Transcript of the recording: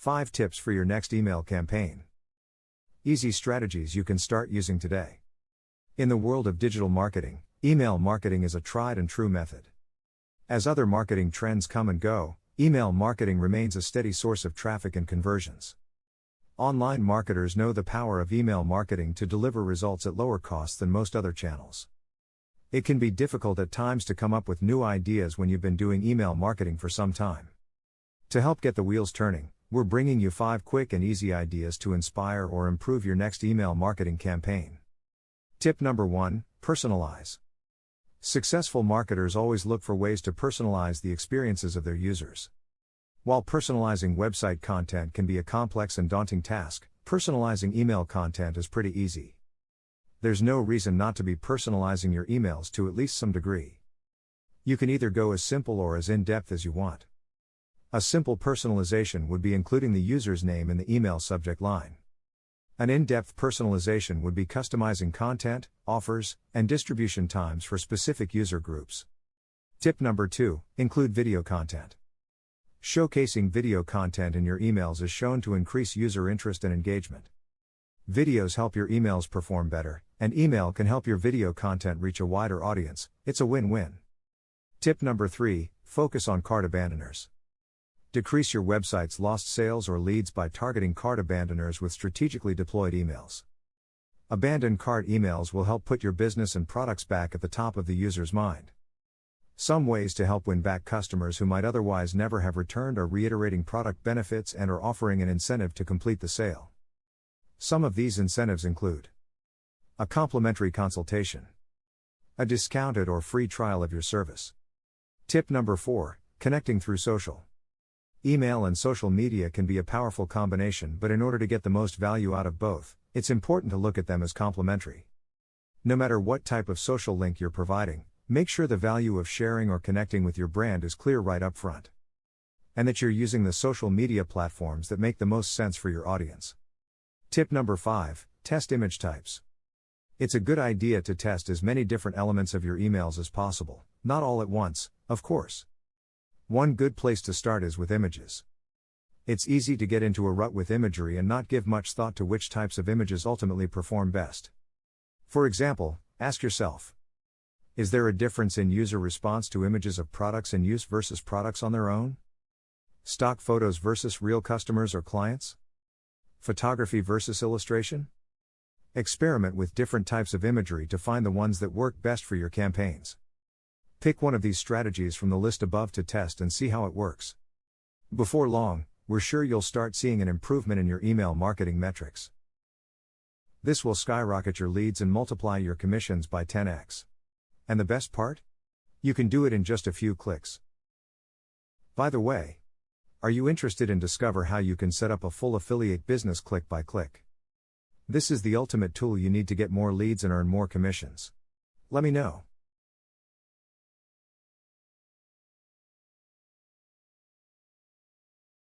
5 tips for your next email campaign. Easy strategies you can start using today. In the world of digital marketing, email marketing is a tried and true method. As other marketing trends come and go, email marketing remains a steady source of traffic and conversions. Online marketers know the power of email marketing to deliver results at lower costs than most other channels. It can be difficult at times to come up with new ideas when you've been doing email marketing for some time. To help get the wheels turning, we're bringing you 5 quick and easy ideas to inspire or improve your next email marketing campaign. Tip number 1, personalize. Successful marketers always look for ways to personalize the experiences of their users. While personalizing website content can be a complex and daunting task, personalizing email content is pretty easy. There's no reason not to be personalizing your emails to at least some degree. You can either go as simple or as in-depth as you want. A simple personalization would be including the user's name in the email subject line. An in-depth personalization would be customizing content, offers, and distribution times for specific user groups. Tip number 2, include video content. Showcasing video content in your emails is shown to increase user interest and engagement. Videos help your emails perform better, and email can help your video content reach a wider audience. It's a win-win. Tip number 3, focus on cart abandoners. Decrease your website's lost sales or leads by targeting cart abandoners with strategically deployed emails. Abandoned cart emails will help put your business and products back at the top of the user's mind. Some ways to help win back customers who might otherwise never have returned are reiterating product benefits and or offering an incentive to complete the sale. Some of these incentives include a complimentary consultation, a discounted or free trial of your service. Tip number 4, connecting through social. Email and social media can be a powerful combination, but in order to get the most value out of both, it's important to look at them as complementary. No matter what type of social link you're providing, make sure the value of sharing or connecting with your brand is clear right up front. And that you're using the social media platforms that make the most sense for your audience. Tip number 5, test image types. It's a good idea to test as many different elements of your emails as possible, not all at once, of course. One good place to start is with images. It's easy to get into a rut with imagery and not give much thought to which types of images ultimately perform best. For example, ask yourself, is there a difference in user response to images of products in use versus products on their own? Stock photos versus real customers or clients? Photography versus illustration? Experiment with different types of imagery to find the ones that work best for your campaigns. Pick one of these strategies from the list above to test and see how it works. Before long, we're sure you'll start seeing an improvement in your email marketing metrics. This will skyrocket your leads and multiply your commissions by 10x. And the best part? You can do it in just a few clicks. By the way, are you interested in discover how you can set up a full affiliate business click by click? This is the ultimate tool you need to get more leads and earn more commissions. Let me know.